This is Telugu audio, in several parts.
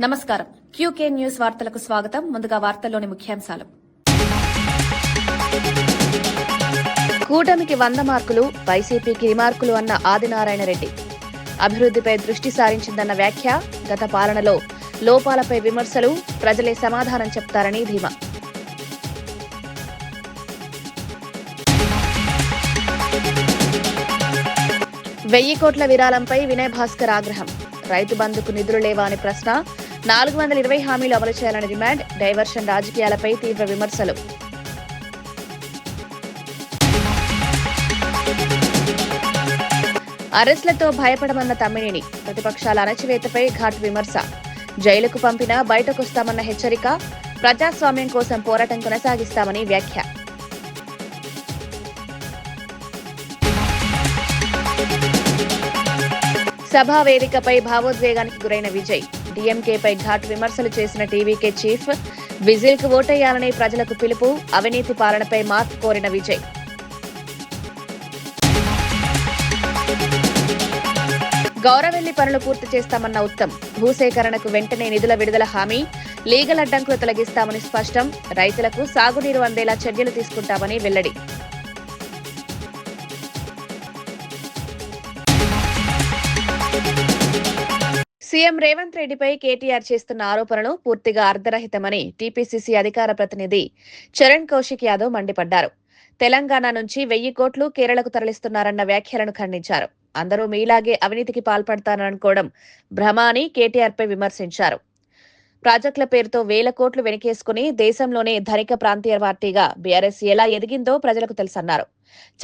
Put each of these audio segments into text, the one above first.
నమస్కారం. క్యూకే న్యూస్ వార్తలకు స్వాగతం. ముందుగా వార్తల్లోని ముఖ్యాంశాలు. కూటమికి 100 మార్కులు, వైసీపీకి రిమార్కులు అన్న ఆదినారాయణ రెడ్డి. అభివృద్ధిపై దృష్టి సారించిందన్న వ్యాఖ్య. గత పాలనలో లోపాలపై విమర్శలు, ప్రజలే సమాధానం చెప్తారని ధీమా. వెయ్యి కోట్ల విరాళంపై వినయ్ భాస్కర్ ఆగ్రహం. రైతు బంధుకు నిధులు లేవా అని ప్రశ్న. 420 హామీలు అమలు చేయాలని డిమాండ్. డైవర్షన్ రాజకీయాలపై తీవ్ర విమర్శలు. అరెస్టులతో భయపడమన్న తమ్మినేని. ప్రతిపక్షాల అణచివేతపై ఘాటు విమర్శ. జైలుకు పంపినా బయటకొస్తామన్న హెచ్చరిక. ప్రజాస్వామ్యం కోసం పోరాటం కొనసాగిస్తామని వ్యాఖ్య. సభా వేదికపై భావోద్వేగానికి గురైన విజయ్. డీఎంకేపై ఘాటు విమర్శలు చేసిన టీవీకే చీఫ్. విజిల్కు ఓటేయాలని ప్రజలకు పిలుపు. అవినీతి పాలనపై మార్పు కోరిన విజయ్. గౌరవెల్లి పనులు పూర్తి చేస్తామన్న ఉత్తమ్. భూసేకరణకు వెంటనే నిధుల విడుదల హామీ. లీగల్ అడ్డంకులు తొలగిస్తామని స్పష్టం. రైతులకు సాగునీరు అందేలా చర్యలు తీసుకుంటామని వెల్లడి. సీఎం రేవంత్ రెడ్డిపై కేటీఆర్ చేస్తున్న ఆరోపణలు పూర్తిగా అర్ధరహితమని టీపీసీసీ అధికార ప్రతినిధి చరణ్ కౌశిక్ యాదవ్ మండిపడ్డారు. తెలంగాణ నుంచి 1000 కోట్లు కేరళకు తరలిస్తున్నారన్న వ్యాఖ్యలను ఖండించారు. అందరూ మీలాగే అవినీతికి పాల్పడతారనుకోవడం భ్రమ అని కేటీఆర్పై విమర్శించారు. ప్రాజెక్టుల పేరుతో 1000 కోట్లు వెనకేసుకుని దేశంలోనే ధనిక ప్రాంతీయ పార్టీగా బీఆర్ఎస్ ఎలా ఎదిగిందో ప్రజలకు తెలుసన్నారు.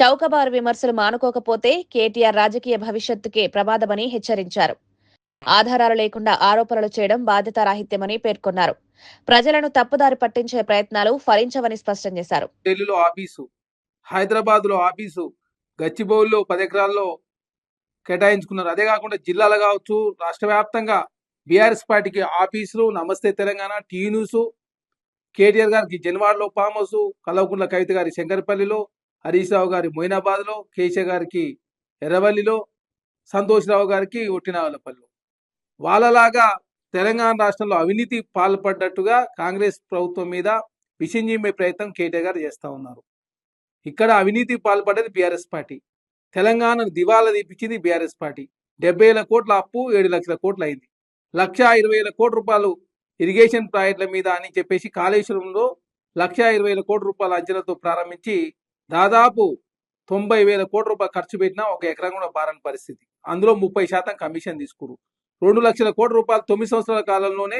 చౌకబారు విమర్శలు మానుకోకపోతే కేటీఆర్ రాజకీయ భవిష్యత్తుకే ప్రమాదమని హెచ్చరించారు. ఆధారాలు లేకుండా ఆరోపణలు చేయడం బాధ్యతారాహిత్యమని పేర్కొన్నారు. ప్రజలను తప్పుదారి పట్టించే ప్రయత్నాలు ఫలించవని స్పష్టం చేశారు. ఢిల్లీలో ఆఫీసు, హైదరాబాద్ లో ఆఫీసు, గచ్చిబౌలిలో 10 ఎకరాల్లో కేటాయించుకున్నారు. అదే కాకుండా జిల్లాలు కావచ్చు, రాష్ట్ర వ్యాప్తంగా బీఆర్ఎస్ పార్టీకి ఆఫీసులు, నమస్తే తెలంగాణ, టీ న్యూస్, కేటీఆర్ గారికి జన్వాడలో ఫామ్ హౌస్, కల్వకుంట్ల కవిత గారి శంకరపల్లిలో, హరీష్ రావు గారి మొయినాబాద్ లో, కేశవ్ గారికి ఎర్రవల్లిలో, సంతోష్ రావు గారికి ఒట్టినావలపల్లిలో. వాళ్ళలాగా తెలంగాణ రాష్ట్రంలో అవినీతి పాల్పడ్డట్టుగా కాంగ్రెస్ ప్రభుత్వం మీద విషంజిమ్మే ప్రయత్నం కేటీఆర్ గారు చేస్తూ ఉన్నారు. ఇక్కడ అవినీతి పాల్పడ్డది బీఆర్ఎస్ పార్టీ. తెలంగాణను దివాలా తీపించింది బీఆర్ఎస్ పార్టీ. 70,000 కోట్ల అప్పు 7 లక్షల కోట్లు అయింది. 1,20,000 కోట్ల రూపాయలు ఇరిగేషన్ ప్రాజెక్టుల మీద అని చెప్పేసి కాళేశ్వరంలో 1,20,000 కోట్ల రూపాయల అంచనాతో ప్రారంభించి దాదాపు 90,000 కోట్ల రూపాయలు ఖర్చు పెట్టినా ఒక ఎకరం కూడా బారని పరిస్థితి. అందులో 30% కమిషన్ తీసుకురు. 2 లక్షల కోట్ల రూపాయలు 9 సంవత్సరాల కాలంలోనే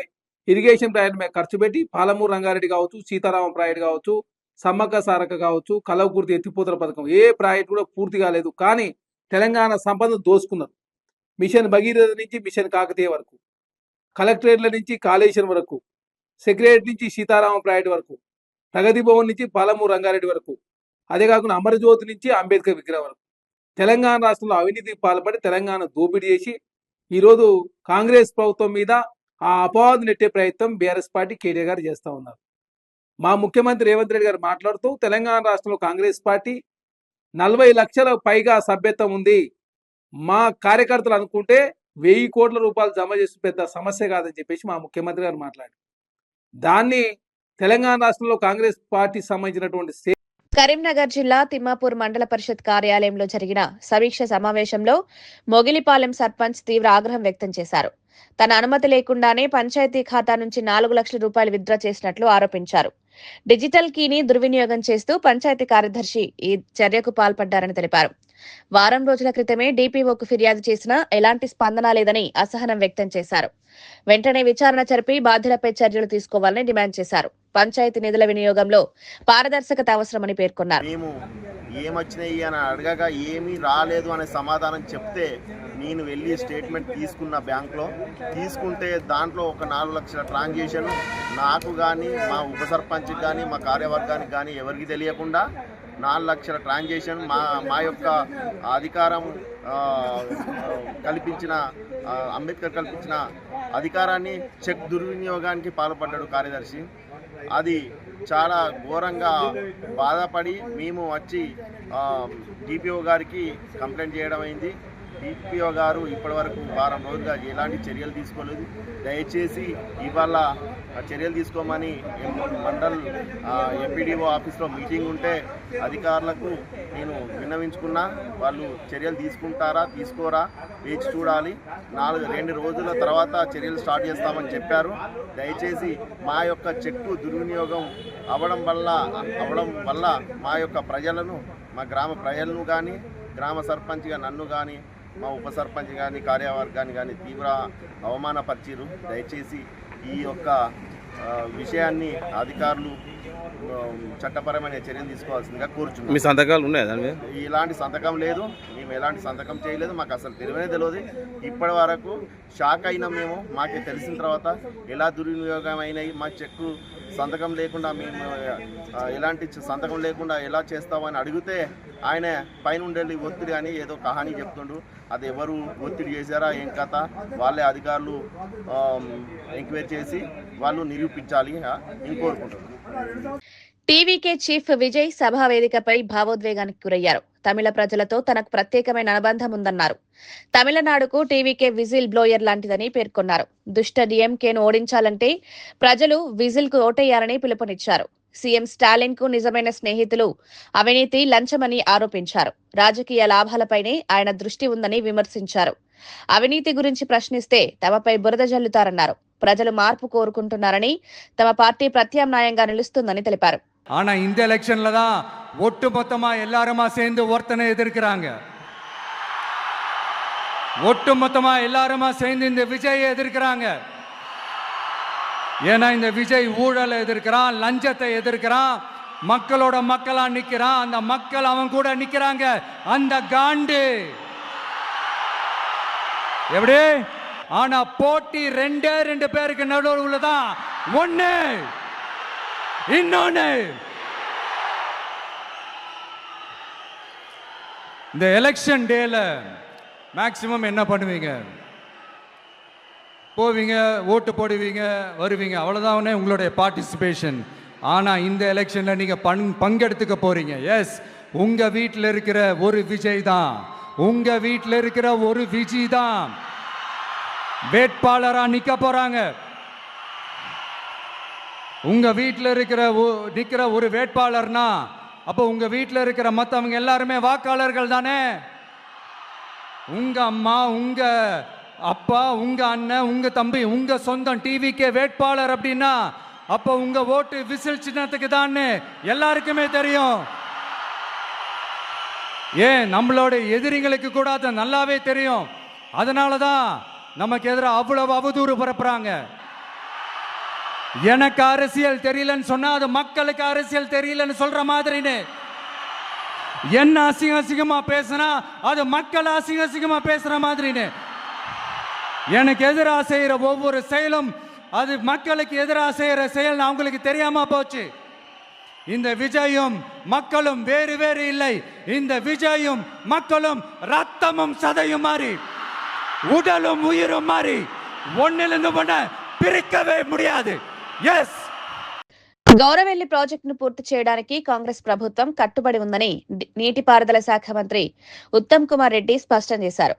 ఇరిగేషన్ ప్రాజెక్టు మీద ఖర్చు పెట్టి పాలమూరు రంగారెడ్డి కావచ్చు, సీతారామ ప్రాజెక్టు కావచ్చు, సమ్మక్క సారక్క కావచ్చు, కలవకుర్తి ఎత్తిపోతల పథకం ఏ ప్రాజెక్టు కూడా పూర్తి కాలేదు. కానీ తెలంగాణ సంపదను దోసుకున్నారు. మిషన్ భగీరథ నుంచి మిషన్ కాకతీయ వరకు, కలెక్టరేట్ల నుంచి కాళేశ్వరం వరకు, సెక్రటరీ నుంచి సీతారామ ప్రాజెక్టు వరకు, ప్రగతి భవన్ నుంచి పాలమూరు రంగారెడ్డి వరకు, అదే కాకుండా అమరజ్యోతి నుంచి అంబేద్కర్ విగ్రహం వరకు తెలంగాణ రాష్ట్రంలో అవినీతికి పాల్పడి తెలంగాణ దోపిడీ చేసి ఈరోజు కాంగ్రెస్ ప్రభుత్వం మీద ఆ అపవాదు నెట్టే ప్రయత్నం బీఆర్ఎస్ పార్టీ కేటీఆర్ గారు చేస్తూ ఉన్నారు. మా ముఖ్యమంత్రి రేవంత్ రెడ్డి గారు మాట్లాడుతూ తెలంగాణ రాష్ట్రంలో కాంగ్రెస్ పార్టీ 40 లక్షల పైగా సభ్యత్వం ఉంది. మా కార్యకర్తలు అనుకుంటే 1000 కోట్ల రూపాయలు జమ చేసి పెద్ద సమస్య కాదని చెప్పేసి మా ముఖ్యమంత్రి గారు మాట్లాడారు. దాన్ని తెలంగాణ రాష్ట్రంలో కాంగ్రెస్ పార్టీ సంబంధించినటువంటి కరీంనగర్ జిల్లా తిమ్మాపూర్ మండల పరిషత్ కార్యాలయంలో జరిగిన సమీక్ష సమావేశంలో మొగిలిపాలెం సర్పంచ్ తీవ్ర ఆగ్రహం వ్యక్తం చేశారు. తన అనుమతి లేకుండానే పంచాయతీ ఖాతా నుంచి 4 లక్షల రూపాయలు విత్డ్రా చేసినట్లు ఆరోపించారు. డిజిటల్ కీని దుర్వినియోగం చేస్తూ పంచాయతీ కార్యదర్శి ఈ చర్యకు పాల్పడ్డారని తెలిపారు. వారం రోజుల క్రితమే డీపీఓకు ఫిర్యాదు చేసినా ఎలాంటి స్పందన లేదని అసహనం వ్యక్తం చేశారు. వెంటనే విచారణ జరిపి బాధ్యులపై చర్యలు తీసుకోవాలని డిమాండ్ చేశారు. పంచాయతీ నిధుల వినియోగంలో పారదర్శకత అవసరమని పేర్కొన్నారు. మేము ఏమొచ్చినాయి అని అడగగా ఏమీ రాలేదు అనే సమాధానం చెప్తే నేను వెళ్ళి స్టేట్మెంట్ తీసుకున్న బ్యాంక్లో తీసుకుంటే దాంట్లో ఒక 4 లక్షల ట్రాన్సాక్షన్ నాకు కానీ మా ఉప సర్పంచ్కి కానీ మా కార్యవర్గానికి కానీ ఎవరికి తెలియకుండా 4 లక్షల ట్రాన్సాక్షన్ మా యొక్క అధికారం కల్పించిన అంబేద్కర్ కల్పించిన అధికారాన్ని చెక్ దుర్వినియోగానికి పాల్పడ్డాడు కార్యదర్శి. అది చాలా ఘోరంగా బాధపడి మేము వచ్చి డిపిఓ గారికి కంప్లైంట్ చేయడం అయింది. డిపిఓ గారు ఇప్పటివరకు వారం రోజులుగా ఎలాంటి చర్యలు తీసుకోలేదు. దయచేసి ఇవాళ చర్యలు తీసుకోమని మండల్ ఎంపీడీఓ ఆఫీస్లో మీటింగ్ ఉంటే అధికారులకు నేను విన్నవించుకున్నా. వాళ్ళు చర్యలు తీసుకుంటారా తీసుకోరా వేచి చూడాలి. 2 రోజుల తర్వాత చర్యలు స్టార్ట్ చేస్తామని చెప్పారు. దయచేసి మా యొక్క చెక్కు దుర్వినియోగం అవడం వల్ల మా యొక్క ప్రజలను, మా గ్రామ ప్రజలను కానీ, గ్రామ సర్పంచ్గా నన్ను కానీ, మా ఉప సర్పంచ్ కానీ, కార్యవర్గాన్ని కానీ తీవ్ర అవమానపరిచారు. దయచేసి ఈ యొక్క విషయాన్ని అధికారులు చట్టపరమైన చర్యలు తీసుకోవాల్సిందిగా కోరుచున్నాం. మీ సంతకాలు ఉన్నాయి దాని మీద? ఇలాంటి సంతకం లేదు, మేము ఎలాంటి సంతకం చేయలేదు, మాకు అసలు తెలియదు. ఇప్పటి వరకు షాక్ అయినాం మేము. మాకు తెలిసిన తర్వాత ఎలా దుర్వినియోగం అయినాయి, మా చెక్కు సంతకం లేకుండా మేము ఎలాంటి సంతకం లేకుండా ఎలా చేస్తామని అడిగితే ఆయన పైన ఉండేది ఒత్తిడి అని ఏదో కహానీ చెప్తుండు. అది ఎవరు ఒత్తిడి చేశారా ఏం కథ వాళ్ళే అధికారులు ఎంక్వైరీ చేసి వాళ్ళు నిరూపించాలి అని కోరుకుంటున్నాను. టీవీకే చీఫ్ విజయ్ సభా వేదికపై భావోద్వేగానికి గురయ్యారు. తమిళ ప్రజలతో తనకు ప్రత్యేకమైన అనుబంధం ఉందన్నారు. తమిళనాడుకు టీవీకే విజిల్ బ్లోయర్ లాంటిదని పేర్కొన్నారు. దుష్ట డీఎంకేను ఓడించాలంటే ప్రజలు విజిల్ కు ఓటేయాలని పిలుపునిచ్చారు. సీఎం స్టాలిన్ కు నిజమైన స్నేహితులు అవినీతి, లంచమని ఆరోపించారు. రాజకీయ లాభాలపైనే ఆయన దృష్టి ఉందని విమర్శించారు. అవినీతి గురించి ప్రశ్నిస్తే తమపై బురద జల్లుతారన్నారు. ప్రజలు మార్పు కోరుకుంటున్నారని, తమ పార్టీ ప్రత్యామ్నాయంగా నిలుస్తుందని తెలిపారు. ஆனா இந்த எலெக்ஷன்ல தான் ஒட்டுமொத்தமா எல்லாருமா சேர்ந்து ஒருத்தனை எதிர்க்கிறாங்க. ஒட்டுமொத்தமா எல்லாருமா சேர்ந்து இந்த விஜயை எதிர்க்கிறாங்க. ஏன்னா இந்த விஜய் ஊழலை எதிர்க்கிறான், லஞ்சத்தை எதிர்க்கிறான், மக்களோட மக்களா நிக்கிறான். அந்த மக்கள் அவன் கூட நிக்கிறாங்க. அந்த காண்டு எப்படி? ஆனா போட்டி 2 பேருக்கு நடுவில் உள்ளதான். ஒண்ணு இன்னொன்னு இந்த எலெக்ஷன் டேல மேக்சிமம் என்ன பண்ணுவீங்க? போவீங்க, ஓட்டு போடுவீங்க, வருவீங்க, அவ்வளவுதான் உங்களுடைய பார்ட்டிசிபேஷன். ஆனா இந்த எலெக்ஷன்ல நீங்க பங்கெடுத்துக்க போறீங்க. எஸ், உங்க வீட்டில் இருக்கிற ஒரு விஜய் தான், உங்க வீட்டில் இருக்கிற ஒரு விஜய் தான் வேட்பாளரா நிக்க போறாங்க. உங்க வீட்டில் நிக்கிற ஒரு வேட்பாளர்னா அப்போ உங்க வீட்டில் இருக்கிற மற்றவங்க எல்லாருமே வாக்காளர்கள் தானே. உங்க அம்மா, உங்க அப்பா, உங்க அண்ணன், உங்க தம்பி, உங்க சொந்தம் டிவிக்கே வேட்பாளர் அப்படின்னா அப்போ உங்க ஓட்டு விசில் சின்னத்துக்கு தான் எல்லாருக்குமே தெரியும். ஏன் நம்மளோட எதிரிங்களுக்கு கூட அது நல்லாவே தெரியும். அதனாலதான் நமக்கு எதிராக அவ்வளவு அவதூறு பரப்புறாங்க. எனக்கு அரசியல் தெரியலன்னு சொன்னா அது மக்களுக்கு அரசியல் தெரியலன்னு சொல்ற மாதிரின்னு. என்ன அசிங்கமா பேசினா அது மக்கள் அசிங்கமா பேசுற மாதிரின்னு. எனக்கு எதிராக செய்யற ஒவ்வொரு செயலும் அது மக்களுக்கு எதிராக செய்யற செயல் அவங்களுக்கு தெரியாம போச்சு. இந்த விஜயும் மக்களும் வேறு வேறு இல்லை. இந்த விஜயும் மக்களும் ரத்தமும் சதையும் மாறி, உடலும் உயிரும் மாறி, ஒன்னிலிருந்து ஒண்ண பிரிக்கவே முடியாது. ఎస్. గౌరవెల్లి ప్రాజెక్టును పూర్తి చేయడానికి కాంగ్రెస్ ప్రభుత్వం కట్టుబడి ఉందని నీటిపారుదల శాఖ మంత్రి ఉత్తమ్ కుమార్ రెడ్డి స్పష్టం చేశారు.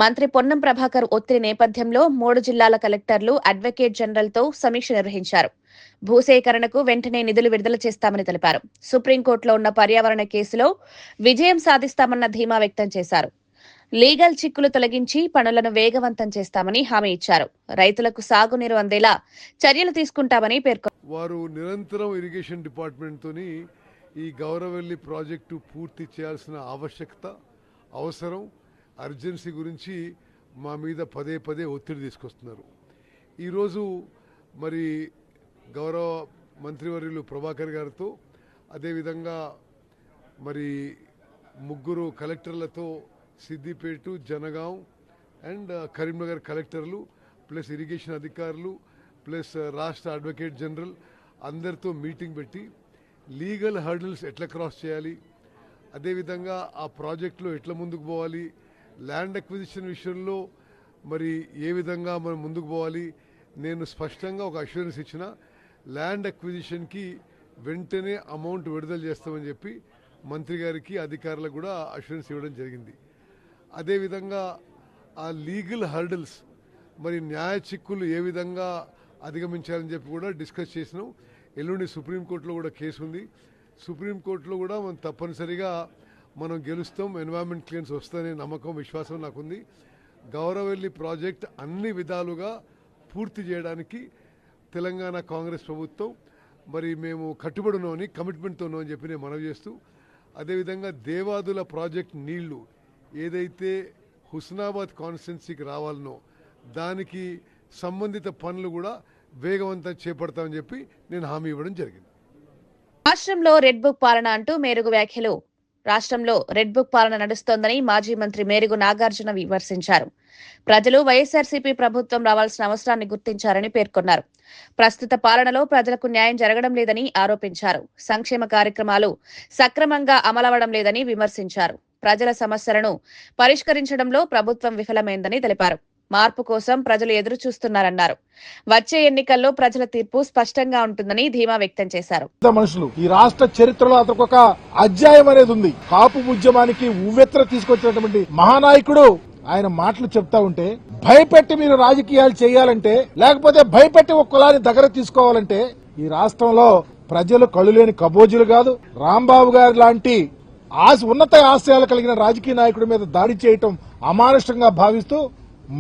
మంత్రి పొన్నం ప్రభాకర్ ఒత్తిడి నేపథ్యంలో 3 జిల్లాల కలెక్టర్లు అడ్వకేట్ జనరల్ తో సమీక్ష నిర్వహించారు. భూసేకరణకు వెంటనే నిధులు విడుదల చేస్తామని తెలిపారు. సుప్రీంకోర్టులో ఉన్న పర్యావరణ కేసులో విజయం సాధిస్తామన్న ధీమా వ్యక్తం చేశారు. లీగల్ చిక్కులు తొలగించి పనులను వేగవంతం చేస్తామని హామీ ఇచ్చారు. రైతులకు సాగునీరు అందేలా చర్యలు తీసుకుంటామని పేర్కొన్నారు. వారు నిరంతరం ఇరిగేషన్ డిపార్ట్మెంట్ తోని ఈ గౌరవెల్లి ప్రాజెక్టు పూర్తి చేయాల్సిన ఆవశ్యకత, అవసరం, అర్జెన్సీ గురించి మా మీద పదే ఒత్తిడి తీసుకొస్తున్నారు. ఈరోజు మరి గౌరవ మంత్రివర్యులు ప్రభాకర్ గారితో, అదేవిధంగా మరి 3 కలెక్టర్లతో సిద్దిపేట, జనగాం అండ్ కరీంనగర్ కలెక్టర్లు ప్లస్ ఇరిగేషన్ అధికారులు ప్లస్ రాష్ట్ర అడ్వకేట్ జనరల్ అందరితో మీటింగ్ పెట్టి లీగల్ హర్డిల్స్ ఎట్లా క్రాస్ చేయాలి, అదేవిధంగా ఆ ప్రాజెక్టులో ఎట్లా ముందుకు పోవాలి, ల్యాండ్ అక్విజిషన్ విషయంలో మరి ఏ విధంగా మనం ముందుకు పోవాలి. నేను స్పష్టంగా ఒక అష్యూరెన్స్ ఇచ్చిన, ల్యాండ్ అక్విజిషన్కి వెంటనే అమౌంట్ విడుదల చేస్తామని చెప్పి మంత్రి గారికి, అధికారులకు కూడా అష్యూరెన్స్ ఇవ్వడం జరిగింది. అదేవిధంగా ఆ లీగల్ హర్డిల్స్ మరి న్యాయ చిక్కులు ఏ విధంగా అధిగమించాలని చెప్పి కూడా డిస్కస్ చేసినాం. ఎల్లుండి సుప్రీంకోర్టులో కూడా కేసు ఉంది. సుప్రీంకోర్టులో కూడా మనం తప్పనిసరిగా మనం గెలుస్తాం, ఎన్వైరన్మెంట్ క్లియరెన్స్ వస్తుందనే నమ్మకం, విశ్వాసం నాకుంది. గౌరవెల్లి ప్రాజెక్ట్ అన్ని విధాలుగా పూర్తి చేయడానికి తెలంగాణ కాంగ్రెస్ ప్రభుత్వం మరి మేము కట్టుబడి ఉన్నామని, కమిట్మెంట్తో ఉన్నామని చెప్పి నేను మనవి చేస్తూ, అదేవిధంగా దేవాదుల ప్రాజెక్ట్ నీళ్లు ఏదైతే హుస్నాబాద్ కాన్స్టిట్యున్సీకి రావాలనో దానికి సంబంధిత పనులు కూడా వేగవంతం చేపడతామని చెప్పి నేను హామీ ఇవ్వడం జరిగింది. రాష్ట్రంలో రెడ్ బుక్ పాలన అంటూ మేరుగు వ్యాఖ్యలు. రాష్ట్రంలో రెడ్ బుక్ పాలన నడుస్తోందని మాజీ మంత్రి మేరుగు నాగార్జున విమర్శించారు. ప్రజలు వైఎస్ఆర్సీపీ ప్రభుత్వం రావాల్సిన అవసరాన్ని గుర్తించారని పేర్కొన్నారు. ప్రస్తుత పాలనలో ప్రజలకు న్యాయం జరగడం లేదని ఆరోపించారు. సంక్షేమ కార్యక్రమాలు సక్రమంగా అమలవడం లేదని విమర్శించారు. ప్రజల సమస్యలను పరిష్కరించడంలో ప్రభుత్వం విఫలమైందని తెలిపారు. మార్పు కోసం ప్రజలు ఎదురు చూస్తున్నారన్నారు. వచ్చే ఎన్నికల్లో ప్రజల తీర్పు స్పష్టంగా ఉంటుందని ధీమా వ్యక్తం చేశారు. మనుషులు ఈ రాష్ట్ర చరిత్రలో అతనికి ఒక అధ్యాయం అనేది ఉంది. కాపు ఉద్యమానికి ఉవ్వెత్ర తీసుకొచ్చినటువంటి మహానాయకుడు ఆయన మాటలు చెప్తా ఉంటే, భయపెట్టి మీరు రాజకీయాలు చేయాలంటే, లేకపోతే భయపెట్టి ఒక కులాన్ని దగ్గర తీసుకోవాలంటే ఈ రాష్ట్రంలో ప్రజలు కళ్ళు లేని కబోజులు కాదు. రాంబాబు గారి లాంటి ఉన్నత ఆశయాలు కలిగిన రాజకీయ నాయకుడి మీద దాడి చేయటం అమానుషంగా భావిస్తూ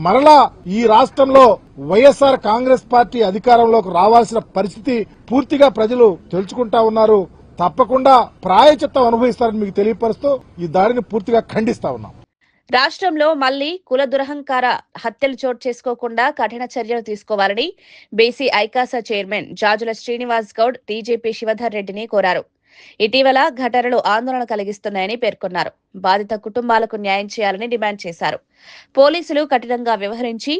మరలా ఈ రాష్ట్రంలో వైఎస్ఆర్ కాంగ్రెస్ పార్టీ అధికారంలోకి రావాల్సిన పరిస్థితి పూర్తిగా ప్రజలు తెలుసుకుంటా ఉన్నారు. తప్పకుండా ప్రాయచిత్తం అనుభవిస్తారని మీకు తెలియపరుస్తూ ఈ దాడిని పూర్తిగా ఖండిస్తా ఉన్నాం. రాష్ట్రంలో మళ్లీ కుల దురహంకార హత్యలు చోటు చేసుకోకుండా కఠిన చర్యలు తీసుకోవాలని బీసీ ఐకాసా చైర్మన్ జాజుల శ్రీనివాస్ గౌడ్ డీజీపీ శివధర్ రెడ్డిని కోరారు. ఇటీవల ఘటనలు ఆందోళన కలిగిస్తున్నాయని పేర్కొన్నారు. బాధిత కుటుంబాలకు న్యాయం చేయాలని డిమాండ్ చేశారు. పోలీసులు కఠినంగా వ్యవహరించి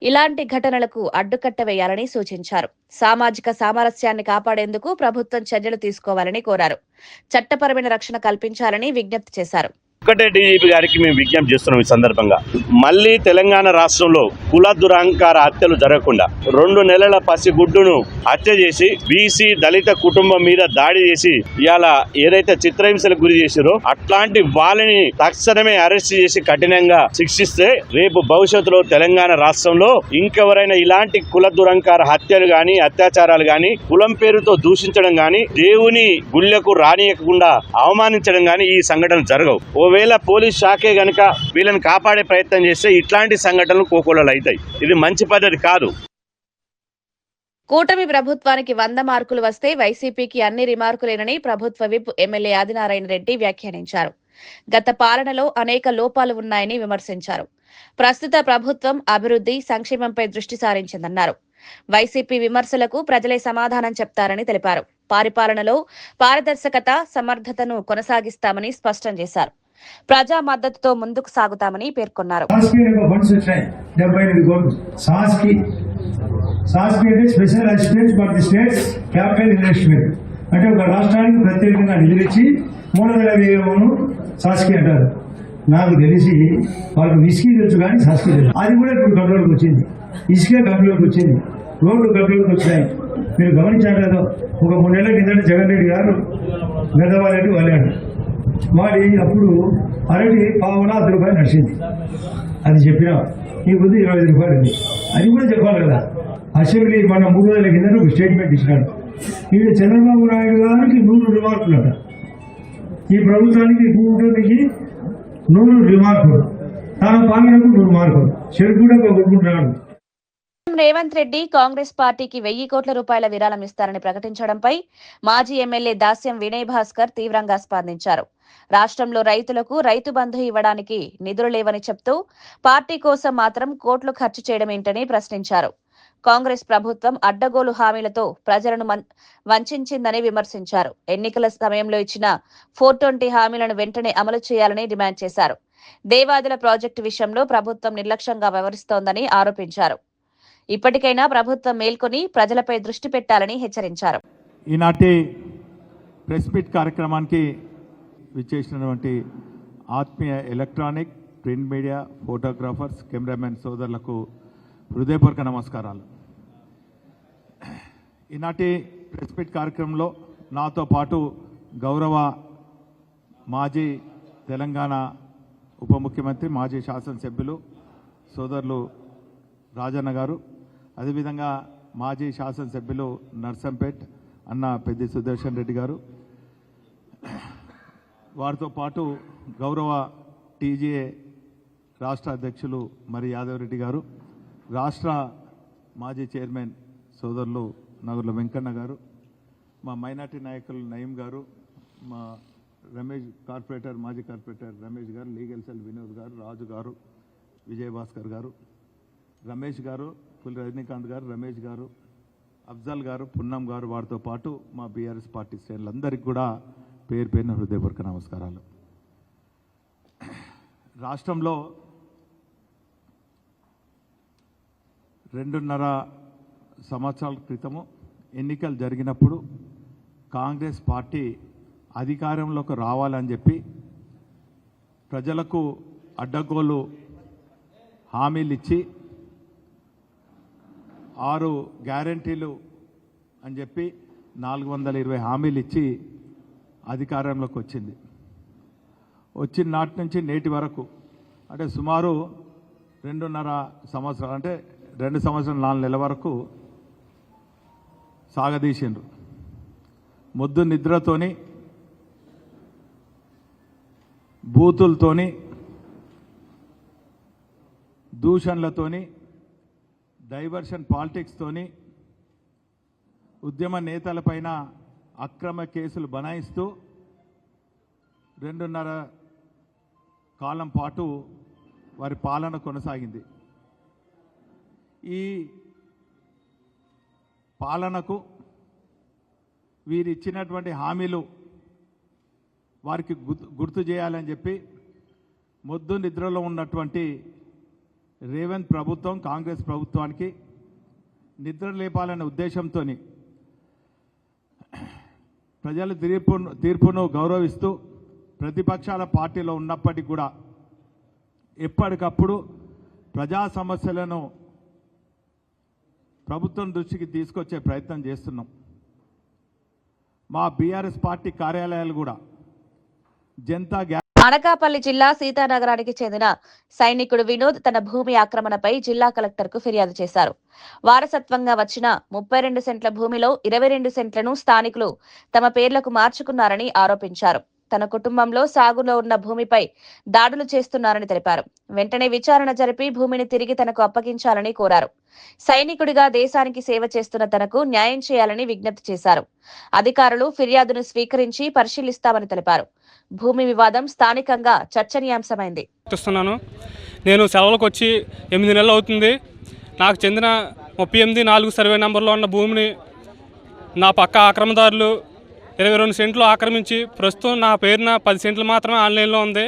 ఇలాంటి ఘటనలకు అడ్డుకట్ట వేయాలని సూచించారు. సామాజిక సామరస్యాన్ని కాపాడేందుకు ప్రభుత్వం చర్యలు తీసుకోవాలని కోరారు. చట్టపరమైన రక్షణ కల్పించాలని విజ్ఞప్తి చేశారు. ఒక్కటే డీజీపీ గారికి మేము విజ్ఞప్తి చేస్తున్నాం. ఈ సందర్భంగా మళ్లీ తెలంగాణ రాష్ట్రంలో కుల దురహంకార హత్యలు జరగకుండా 2 నెలల పసిగుడ్డును హత్య చేసి బీసీ దళిత కుటుంబం మీద దాడి చేసి ఇవాళ ఏదైతే చిత్రహింసలకు గురి చేశారో అట్లాంటి వాళ్ళని తక్షణమే అరెస్ట్ చేసి కఠినంగా శిక్షిస్తే రేపు భవిష్యత్తులో తెలంగాణ రాష్ట్రంలో ఇంకెవరైనా ఇలాంటి కుల దురహంకార హత్యలు గాని అత్యాచారాలు గాని కులం పేరుతో దూషించడం గాని దేవుని గుళ్ళకు రానియకుండా అవమానించడం గాని ఈ సంఘటనలు జరగవు. ఒకవేళ పోలీస్ శాఖే గనక వీళ్ళని కాపాడే ప్రయత్నం చేస్తే ఇట్లాంటి సంఘటనలు కోకొల్లలు అవుతాయి. ఇది మంచి పద్ధతి కాదు. కూటమి ప్రభుత్వానికి 100 మార్కులు వస్తే వైసీపీకి అన్ని రిమార్కులేనని ప్రభుత్వ విప్ ఎమ్మెల్యే ఆదినారాయణ రెడ్డి వ్యాఖ్యానించారు. గత పాలనలో అనేక లోపాలు ఉన్నాయని విమర్శించారు. ప్రస్తుత ప్రభుత్వం అభివృద్ధి, సంక్షేమంపై దృష్టి సారించిందన్నారు. వైసీపీ విమర్శలకు ప్రజలే సమాధానం చెప్తారని తెలిపారు. పరిపాలనలో పారదర్శకత, సమర్థతను కొనసాగిస్తామని స్పష్టం చేశారు. ప్రజా మద్దతుతో ముందుకు సాగుతామని పేర్కొన్నారు. Special assistant for the states capital investment అంటే ఒక రాష్ట్రానికి ప్రత్యేకంగా నిధులిచ్చి 3,000 సాస్కి అంటారు. నాకు తెలిసి వాళ్ళకి విస్కీ తెలుసు కానీ సాస్కి తెలుసు. అది కూడా ఇప్పుడు కంట్రోల్కి వచ్చింది. ఇసుక కంట్రోల్కి వచ్చింది. రోడ్లు కంట్రోల్కి వచ్చినాయి. మీరు గమనించారు కదా, ఒక 3 నెలల కిందట జగన్ రెడ్డి గారు గదవారెడ్డి వెళ్ళాడు. వాడి అప్పుడు అరటి పావున ₹10 నడిచింది. అది చెప్పినా ఈ బుద్ధి ₹25 అది కూడా చెప్పాలి కదా. అసెంబ్లీ మన 3 రోజుల కింద ఒక స్టేట్మెంట్ ఇచ్చినాడు. ఇది చంద్రబాబు నాయుడు గారికి 100 రిమార్కులు అంట. ఈ ప్రభుత్వానికి భూమికి 100 రిమార్కులు, తన పాలనకు 100 మార్కులు. చెరుకు కూడా కొట్టుకుంటున్నాడు. రేవంత్ రెడ్డి కాంగ్రెస్ పార్టీకి 1,000 కోట్ల రూపాయల విరాళం ఇస్తారని ప్రకటించడంపై మాజీ ఎమ్మెల్యే దాస్యం వినయ్ భాస్కర్ తీవ్రంగా స్పందించారు. రాష్ట్రంలో రైతులకు రైతు బంధు ఇవ్వడానికి నిధులు లేవని చెప్తూ పార్టీ కోసం మాత్రం కోట్లు ఖర్చు చేయడమేంటని ప్రశ్నించారు. కాంగ్రెస్ ప్రభుత్వం అడ్డగోలు హామీలతో ప్రజలను వంచిందని విమర్శించారు. ఎన్నికల సమయంలో ఇచ్చిన 420 హామీలను వెంటనే అమలు చేయాలని డిమాండ్ చేశారు. దేవాదుల ప్రాజెక్టు విషయంలో ప్రభుత్వం నిర్లక్ష్యంగా వ్యవహరిస్తోందని ఆరోపించారు. ఇప్పటికైనా ప్రభుత్వం మేల్కొని ప్రజలపై దృష్టి పెట్టాలని హెచ్చరించారు. ఈనాటి ప్రెస్ మీట్ కార్యక్రమానికి విచ్చేసినటువంటి ఆత్మీయ electronic, print media, photographers, cameraman సోదరులకు హృదయపూర్వక నమస్కారాలు. ఈనాటి ప్రెస్ మీట్ కార్యక్రమంలో నాతో పాటు గౌరవ మాజీ తెలంగాణ ఉప ముఖ్యమంత్రి మాజీ శాసనసభ్యులు సోదరులు రాజన్న గారు, అదేవిధంగా మాజీ శాసనసభ్యులు నర్సంపేట్ అన్న పెద్ది సుదర్శన్ రెడ్డి గారు, వారితో పాటు గౌరవ టీజీఏ రాష్ట్ర అధ్యక్షులు మరి యాదవ్ రెడ్డి గారు, రాష్ట్ర మాజీ చైర్మన్ సోదరులు నగుర్ల వెంకన్న గారు, మా మైనార్టీ నాయకులు నయీం గారు, మా రమేష్ మాజీ కార్పొరేటర్ రమేష్ గారు, లీగల్ సెల్ వినోద్ గారు, రాజు గారు, విజయభాస్కర్ గారు, రమేష్ గారు, పులి రజనీకాంత్ గారు, రమేష్ గారు, అఫ్జల్ గారు, పున్నం గారు, వారితో పాటు మా బీఆర్ఎస్ పార్టీ శ్రేణులందరికీ కూడా పేరు పేరున హృదయపూర్వక నమస్కారాలు. రాష్ట్రంలో 2.5 సంవత్సరాల క్రితము ఎన్నికలు జరిగినప్పుడు కాంగ్రెస్ పార్టీ అధికారంలోకి రావాలని చెప్పి ప్రజలకు అడ్డగోలు హామీలు ఇచ్చి 6 గ్యారంటీలు అని చెప్పి 420 హామీలు ఇచ్చి అధికారంలోకి వచ్చింది. వచ్చిన నాటి నుంచి నేటి వరకు అంటే సుమారు 2.5 సంవత్సరాలు, అంటే 2 సంవత్సరాలు 4 నెలల వరకు సాగదీసిండ్రు. మొద్దు నిద్రతోని, బూతులతోని, దూషణలతోని, డైవర్షన్ పాలిటిక్స్తోని, ఉద్యమ నేతలపైన అక్రమ కేసులు బనాయిస్తూ 2.5 కాలం పాటు వారి పాలన కొనసాగింది. ఈ పాలనకు వీరిచ్చినటువంటి హామీలు వారికి గుర్తు చేయాలని చెప్పి మొద్దు నిద్రలో ఉన్నటువంటి రేవంత్ ప్రభుత్వం, కాంగ్రెస్ ప్రభుత్వానికి నిద్ర లేపాలనే ఉద్దేశంతో ప్రజల తీర్పును గౌరవిస్తూ ప్రతిపక్షాల పార్టీలో ఉన్నప్పటికీ కూడా ఎప్పటికప్పుడు ప్రజా సమస్యలను ప్రభుత్వం దృష్టికి తీసుకొచ్చే ప్రయత్నం చేస్తున్నాం. మా బీఆర్ఎస్ పార్టీ కార్యాలయాలు కూడా జనతా అనకాపల్లి జిల్లా సీతానగరానికి చెందిన సైనికుడు వినోద్ తన భూమి ఆక్రమణపై జిల్లా కలెక్టర్కు ఫిర్యాదు చేశారు. వారసత్వంగా వచ్చిన 32 సెంట్ల భూమిలో 22 సెంట్లను స్థానికులు తమ పేర్లకు మార్చుకున్నారని ఆరోపించారు. తన కుటుంబంలో సాగులో ఉన్న భూమిపై దాడులు చేస్తున్నారని తెలిపారు. వెంటనే విచారణ జరిపి భూమిని తిరిగి తనకు అప్పగించాలని కోరారు. సైనికుడిగా దేశానికి సేవ చేస్తున్న తనకు న్యాయం చేయాలని విజ్ఞప్తి చేశారు. అధికారులు ఫిర్యాదును స్వీకరించి పరిశీలిస్తామని తెలిపారు. భూమి వివాదం స్థానికంగా చర్చనీయాంశమైంది. నేను సెలవులకు వచ్చి 8 నెలలు అవుతుంది. నాకు చెందిన 38-4 సర్వే నెంబర్లో ఉన్న భూమిని నా పక్క ఆక్రమణదారులు 22 సెంట్లు ఆక్రమించి ప్రస్తుతం నా పేరున 10 సెంట్లు మాత్రమే ఆన్లైన్లో ఉంది.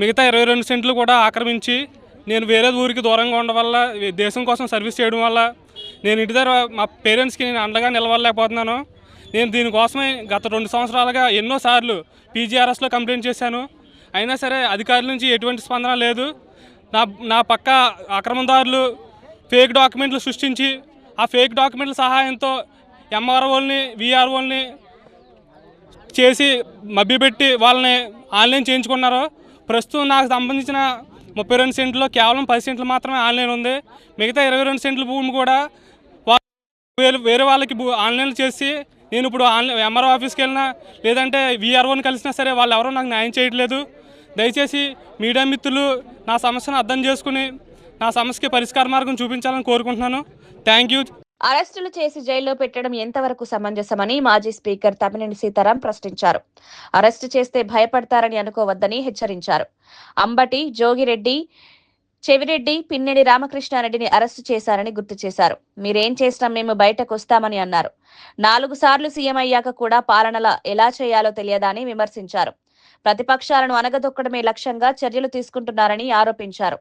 మిగతా 22 సెంట్లు కూడా ఆక్రమించి నేను వేరే ఊరికి దూరంగా ఉండడం వల్ల, దేశం కోసం సర్వీస్ చేయడం వల్ల నేను ఇంటి దగ్గర మా పేరెంట్స్కి నేను అండగా నిలవలేకపోతున్నాను. నేను దీనికోసమే గత 2 సంవత్సరాలుగా ఎన్నోసార్లు పీజీఆర్ఎస్లో కంప్లైంట్ చేశాను. అయినా సరే అధికారుల నుంచి ఎటువంటి స్పందన లేదు. నా పక్క ఆక్రమణదారులు ఫేక్ డాక్యుమెంట్లు సృష్టించి ఆ ఫేక్ డాక్యుమెంట్ల సహాయంతో ఎంఆర్ఓల్ని, విఆర్ఓల్ని చేసి మభ్యపెట్టి వాళ్ళని ఆన్లైన్ చేయించుకున్నారు. ప్రస్తుతం నాకు సంబంధించిన 32 సెంట్లో కేవలం 10 సెంట్లు మాత్రమే ఆన్లైన్ ఉంది. మిగతా 22 సెంట్ల భూమి కూడా వేరే వాళ్ళకి ఆన్లైన్ చేసి నేను ఇప్పుడు ఎంఆర్ఓ ఆఫీస్కి వెళ్ళినా లేదంటే విఆర్ఓని కలిసినా సరే వాళ్ళు ఎవరో నాకు న్యాయం చేయట్లేదు. దయచేసి మీడియా మిత్రులు నా సమస్యను అర్థం చేసుకుని నా సమస్యకి పరిష్కార మార్గం చూపించాలని కోరుకుంటున్నాను. Thank you. అరెస్టులు చేసి జైల్లో పెట్టడం ఎంతవరకు సమంజసమని మాజీ స్పీకర్ తమ్మినేని సీతారాం ప్రశ్నించారు. అరెస్టు చేస్తే భయపడతారని అనుకోవద్దని హెచ్చరించారు. అంబటి, జోగిరెడ్డి, చెవిరెడ్డి, పిన్నెడి రామకృష్ణారెడ్డిని అరెస్టు చేశారని గుర్తు చేశారు. మీరేం చేసినా మేము బయటకు వస్తామని అన్నారు. 4 సార్లు సీఎం అయ్యాక కూడా పాలనలా ఎలా చేయాలో తెలియదా అని విమర్శించారు. ప్రతిపక్షాలను అనగదొక్కడమే లక్ష్యంగా చర్యలు తీసుకుంటున్నారని ఆరోపించారు.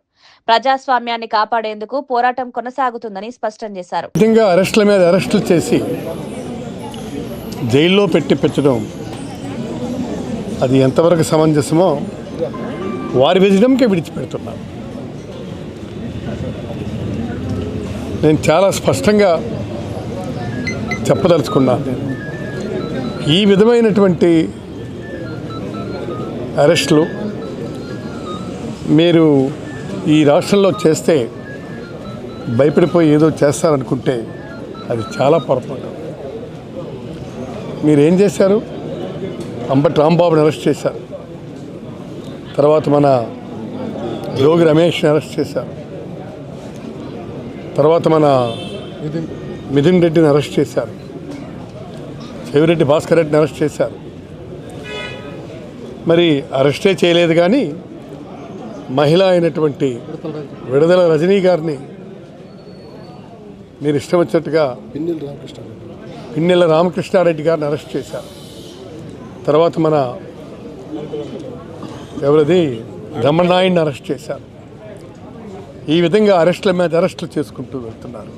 ప్రజాస్వామ్యాన్ని కాపాడేందుకు పోరాటం కొనసాగుతుందని స్పష్టం చేశారు. అరెస్టుల మీద అరెస్టులు చేసి జైల్లో పెట్టడం అది ఎంతవరకు సమంజసమో వారి విజయంకే విడిచిపెడుతున్నారు. నేను చాలా స్పష్టంగా చెప్పదలుచుకున్నాను. ఈ విధమైనటువంటి అరెస్టులు మీరు ఈ రాష్ట్రంలో చేస్తే భయపడిపోయి ఏదో చేస్తారనుకుంటే అది చాలా పొరపాటు. మీరు ఏం చేశారు? అంబటి రాంబాబుని అరెస్ట్ చేశారు, తర్వాత మన యోగి రమేష్ని అరెస్ట్ చేశారు, తర్వాత మన మిథున్ రెడ్డిని అరెస్ట్ చేశారు, చెవిరెడ్డి భాస్కర్ రెడ్డిని అరెస్ట్ చేశారు. మరి అరెస్టే చేయలేదు కానీ మహిళ అయినటువంటి విడుదల రజనీ గారిని మీరు ఇష్టం వచ్చినట్టుగా పిన్నెల రామకృష్ణారెడ్డి గారిని అరెస్ట్ చేశారు. తర్వాత మన ఎవరిది రమణాయుడిని అరెస్ట్ చేశారు. ఈ విధంగా అరెస్టుల మీద అరెస్టులు చేసుకుంటూ వెళ్తున్నారు.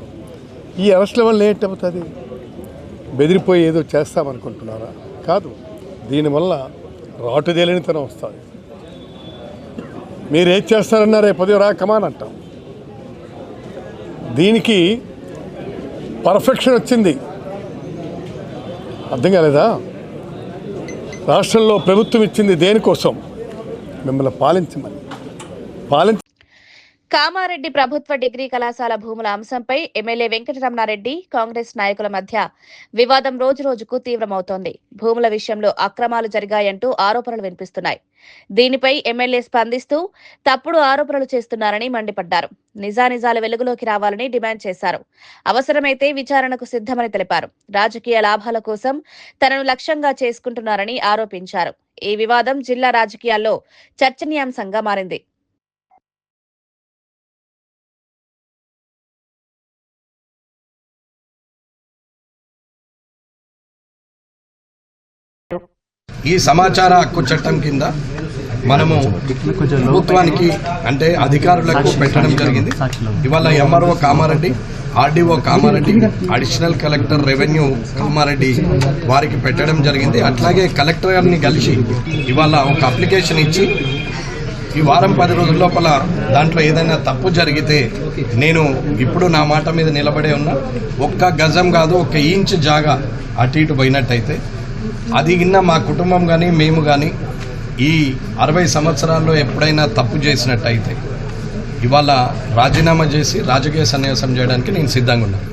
ఈ అరెస్టుల వల్ల ఏంటవుతుంది? బెదిరిపోయి ఏదో చేస్తామనుకుంటున్నారా? కాదు, దీనివల్ల రాటుదేలినితనం వస్తుంది. మీరు ఏం చేస్తారన్నా రేపు ఉదయం రా కమాన్ అంటాం. దీనికి పర్ఫెక్షన్ వచ్చింది, అర్థం కాలేదా? రాష్ట్రంలో ప్రభుత్వం ఇచ్చింది దేనికోసం? మిమ్మల్ని పాలించమని. కామారెడ్డి ప్రభుత్వ డిగ్రీ కళాశాల భూముల అంశంపై ఎమ్మెల్యే వెంకటరమణారెడ్డి కాంగ్రెస్ నాయకుల మధ్య వివాదం రోజురోజుకు తీవ్రమవుతోంది. భూముల విషయంలో అక్రమాలు జరిగాయంటూ ఆరోపణలు వినిపిస్తున్నాయి. దీనిపై ఎమ్మెల్యే స్పందిస్తూ తప్పుడు ఆరోపణలు చేస్తున్నారని మండిపడ్డారు. నిజానిజాలు వెలుగులోకి రావాలని డిమాండ్ చేశారు. అవసరమైతే విచారణకు సిద్ధమని తెలిపారు. రాజకీయ లాభాల కోసం తనను లక్ష్యంగా చేసుకుంటున్నారని ఆరోపించారు. ఈ వివాదం జిల్లా రాజకీయాల్లో చర్చనీయాంశంగా మారింది. ఈ సమాచార హక్కు చట్టం కింద మనము ప్రభుత్వానికి అంటే అధికారులకు పెట్టడం జరిగింది. ఇవాళ MRO Kamareddy, RDO Kamareddy, additional collector revenue Kamareddy వారికి పెట్టడం జరిగింది. అట్లాగే కలెక్టర్ గారిని కలిసి ఇవాళ ఒక అప్లికేషన్ ఇచ్చి ఈ వారం 10 రోజుల లోపల దాంట్లో ఏదైనా తప్పు జరిగితే నేను ఇప్పుడు నా మాట మీద నిలబడే ఉన్నా. ఒక్క గజం కాదు, 1 ఇంచ్ జాగా అటు ఇటు పోయినట్టయితే అది కింద మా కుటుంబం కానీ మేము కానీ ఈ 60 సంవత్సరాల్లో ఎప్పుడైనా తప్పు చేసినట్టయితే ఇవాళ రాజీనామా చేసి రాజకీయ సన్యాసం చేయడానికి నేను సిద్ధంగా ఉన్నాను.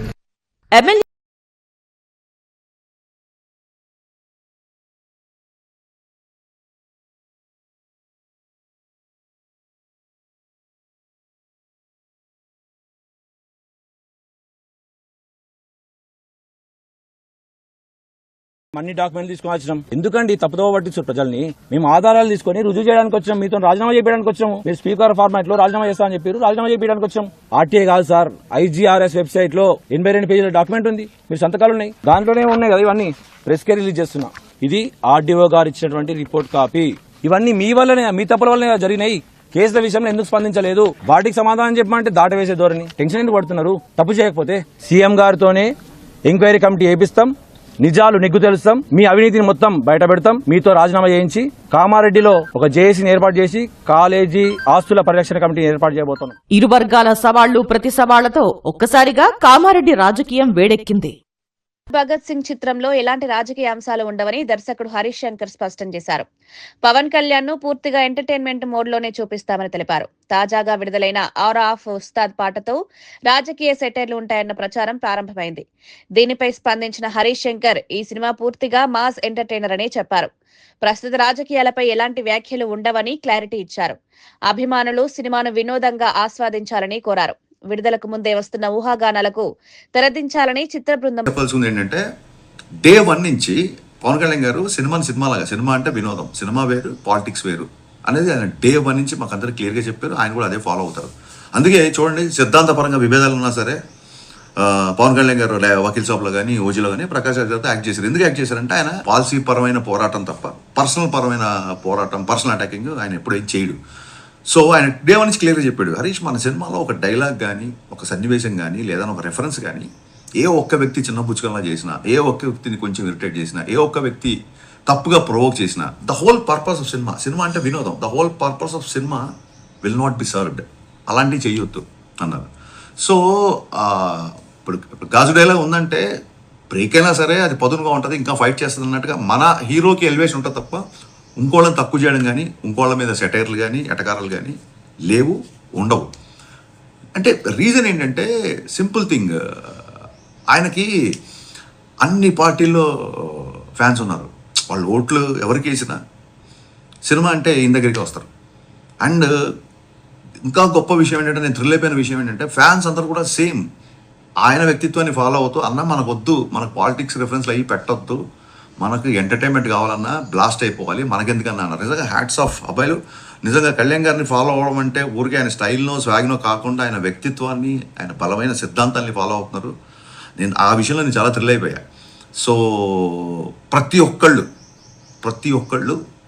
అన్ని డాక్యుమెంట్లు తీసుకుని వచ్చినాం. ఎందుకండి తప్పుదోవ పట్టించారు ప్రజల్ని? మేము ఆధారాలు తీసుకుని రుజువు చేయడానికి వచ్చాం. మీతో రాజీనామా చేయడానికి వచ్చాము. మీరు స్పీకర్ ఫార్మాట్ లో రాజీనామా చేస్తామని చెప్పారు, రాజీనామా చేయడానికి వచ్చాం. ఆర్టీఏ కాదు సార్, ఐజీఆర్ఎస్ వెబ్సైట్ లో 82 పేజీల డాక్యుమెంట్ ఉంది. మీరు సంతకాలు ఉన్నాయి, దాంట్లోనే ఉన్నాయి కదా. ఇవన్నీ ప్రెస్ కే రిలీజ్ చేస్తున్నా. ఇది ఆర్డీఓ గారు ఇచ్చినటువంటి రిపోర్ట్ కాపీ. ఇవన్నీ మీ వల్లనే, మీ తప్పుల వల్లనే జరిగినాయి. కేసుల విషయంలో ఎందుకు స్పందించలేదు? వాటికి సమాధానం చెప్పమంటే దాటవేసే ధోరణి. టెన్షన్ ఎందుకు పడుతున్నారు? తప్పు చేయకపోతే సీఎం గారితోనే ఎంక్వైరీ కమిటీ వేపిస్తాం, నిజాలు నిగ్గు తెలుస్తాం, మీ అవినీతిని మొత్తం బయట పెడతాం. మీతో రాజీనామా చేయించి కామారెడ్డిలో ఒక జేఏసీని ఏర్పాటు చేసి కాలేజీ ఆస్తుల పరిరక్షణ కమిటీని ఏర్పాటు చేయబోతున్నాం. ఇరు వర్గాల సవాళ్లు ప్రతి సవాళ్లతో ఒక్కసారిగా కామారెడ్డి రాజకీయం వేడెక్కింది. భగత్ సింగ్ చిత్రంలో ఎలాంటి రాజకీయ అంశాలు ఉండవని దర్శకుడు హరీష్ శంకర్ స్పష్టం చేశారు. పవన్ కళ్యాణ్ ను పూర్తిగా ఎంటర్టైన్మెంట్ మోడ్ లోనే చూపిస్తామని తెలిపారు. తాజాగా విడుదలైన ఆరా ఆఫ్ ఉస్తాద్ పాటతో రాజకీయ సెటైర్లు ఉంటాయన్న ప్రచారం ప్రారంభమైంది. దీనిపై స్పందించిన హరీష్ శంకర్ ఈ సినిమా పూర్తిగా మాస్ ఎంటర్టైనర్ అని చెప్పారు. ప్రస్తుత రాజకీయాలపై ఎలాంటి వ్యాఖ్యలు ఉండవని క్లారిటీ ఇచ్చారు. అభిమానులు సినిమాను వినోదంగా ఆస్వాదించాలని కోరారు. విడుదలకు ముందే వస్తున్న ఊహాగానాలకు తెరదించాలని చిత్ర బృందం చెప్పాల్సింది ఏంటంటే, డే 1 నుంచి పవన్ కళ్యాణ్ గారు సినిమాలాగా, సినిమా అంటే వినోదం, సినిమా వేరు, పాలిటిక్స్ వేరు అనేది ఆయన డే 1 నుంచి మాకు అందరూ క్లియర్గా చెప్పారు. ఆయన కూడా అదే ఫాలో అవుతారు. అందుకే చూడండి, సిద్ధాంతపరంగా విభేదాలు ఉన్నా సరే పవన్ కళ్యాణ్ గారు వకీల్ షాప్లో కానీ, ఓజీలో కానీ ప్రకాష్ రాజ్ గారితో యాక్ట్ చేశారు. ఎందుకు యాక్ట్ చేశారంటే ఆయన పాలసీ పరమైన పోరాటం తప్ప పర్సనల్ పరమైన పోరాటం, పర్సనల్ అటాకింగ్ ఆయన ఎప్పుడైతే చేయడు. సో ఆయన డే 1 నుంచి క్లియర్గా చెప్పాడు, హరీష్ మన సినిమాలో ఒక డైలాగ్ కానీ, ఒక సన్నివేశం కానీ, లేదా ఒక రెఫరెన్స్ కానీ ఏ ఒక్క వ్యక్తి చిన్న పుచ్చుకల్లా చేసినా, ఏ ఒక్క వ్యక్తిని కొంచెం ఇరిటేట్ చేసినా, ఏ ఒక్క వ్యక్తి తప్పుగా ప్రొవోక్ చేసినా, the whole purpose of cinema అంటే వినోదం, the whole purpose of cinema will not be served, అలాంటివి చెయ్యొద్దు అన్నారు. సో ఇప్పుడు గాజు డైలాగ్ ఉందంటే బ్రేక్ అయినా సరే అది పదునుగా ఉంటుంది, ఇంకా ఫైట్ చేస్తుంది అన్నట్టుగా మన హీరోకి ఎలివేషన్ ఉంటుంది తప్ప ఇంకోళ్ళని తక్కువ చేయడం కానీ, ఇంకోళ్ళ మీద సెటైర్లు కానీ, ఎటకారాలు కానీ లేవు, ఉండవు. అంటే రీజన్ ఏంటంటే సింపుల్ థింగ్, ఆయనకి అన్ని పార్టీల్లో ఫ్యాన్స్ ఉన్నారు. వాళ్ళు ఓట్లు ఎవరికి వేసినా సినిమా అంటే ఈయన దగ్గరికి వస్తారు. అండ్ ఇంకా గొప్ప విషయం ఏంటంటే, నేను థ్రిల్ అయిపోయిన విషయం ఏంటంటే, ఫ్యాన్స్ అందరూ కూడా సేమ్ ఆయన వ్యక్తిత్వాన్ని ఫాలో అవుతూ, అన్న మనకు వద్దు, మనకు పాలిటిక్స్ రిఫరెన్స్లు అయ్యి పెట్టొద్దు, మనకు ఎంటర్టైన్మెంట్ కావాలన్నా బ్లాస్ట్ అయిపోవాలి, మనకెందుకన్నా అన్నారు. నిజంగా హ్యాట్స్ ఆఫ్ అబ్బాయిలు. నిజంగా కళ్యాణ్ గారిని ఫాలో అవ్వడం అంటే ఊరికే ఆయన స్టైల్నో స్వాగ్నో కాకుండా ఆయన వ్యక్తిత్వాన్ని, ఆయన బలమైన సిద్ధాంతాన్ని ఫాలో అవుతున్నారు. నేను ఆ విషయంలో నేను చాలా థ్రిల్ అయిపోయా. సో ప్రతి ఒక్కళ్ళు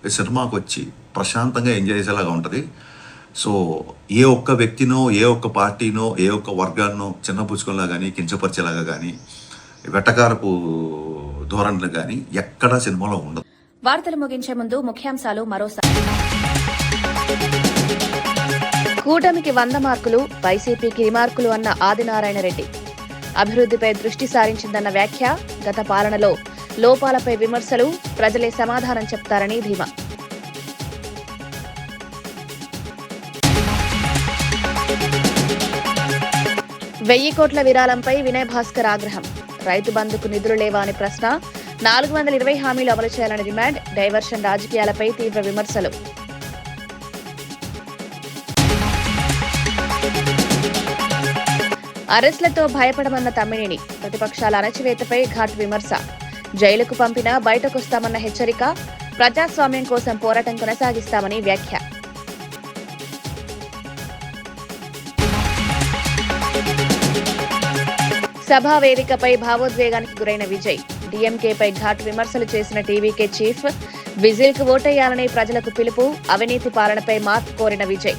ఈ సినిమాకు వచ్చి ప్రశాంతంగా ఎంజాయ్ చేసేలాగా ఉంటుంది. సో ఏ ఒక్క వ్యక్తినో, ఏ ఒక్క పార్టీనో, ఏ ఒక్క వర్గాన్నో చిన్నపుచ్చుకోలా కానీ, కించపరిచేలాగా కానీ, వెటకారపు ధోరణులు కానీ ఎక్కడా సినిమాలో ఉండదు. వార్తలు ముగించే ముందు ముఖ్యాంశాలు మరోసారి. కూటమికి 100 మార్కులు, వైసీపీకి రిమార్కులు అన్న ఆదినారాయణ రెడ్డి. అభివృద్ధిపై దృష్టి సారించిందన్న వ్యాఖ్య. గత పాలనలో లోపాలపై విమర్శలు, ప్రజలే సమాధానం చెప్తారని ధీమా. వెయ్యి కోట్ల విరాళంపై వినయ్ భాస్కర్ ఆగ్రహం. రైతు బంధుకు నిధులు లేవా అని ప్రశ్న. 420 హామీలు అమలు చేయాలని డిమాండ్. డైవర్షన్ రాజకీయాలపై తీవ్ర విమర్శలు. అరెస్టులతో భయపడమన్న తమ్మినేని. ప్రతిపక్షాల అణచివేతపై ఘాట్ విమర్శ. జైలుకు పంపినా బయటకొస్తామన్న హెచ్చరిక. ప్రజాస్వామ్యం కోసం పోరాటం కొనసాగిస్తామని వ్యాఖ్య. సభా వేదికపై భావోద్వేగానికి గురైన విజయ్. డీఎంకేపై ఘాట్ విమర్శలు చేసిన టీవీకే చీఫ్. విజిల్కు ఓటేయాలని ప్రజలకు పిలుపు. అవినీతి పాలనపై మార్పు కోరిన విజయ్.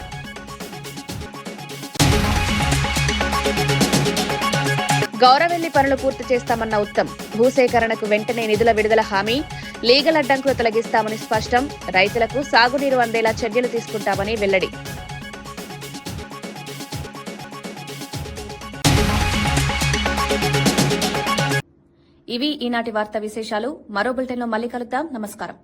గౌరవెల్లి పనులు పూర్తి చేస్తామన్న ఉత్తమ్. భూసేకరణకు వెంటనే నిధుల విడుదల హామీ. లీగల్ అడ్డంకులు తొలగిస్తామని స్పష్టం. రైతులకు సాగునీరు అందేలా చర్యలు తీసుకుంటామని వెల్లడి. ఇవి ఈనాటి వార్తా విశేషాలు. మరో బులెటిన్లో మళ్ళీ కలుద్దాం. నమస్కారం.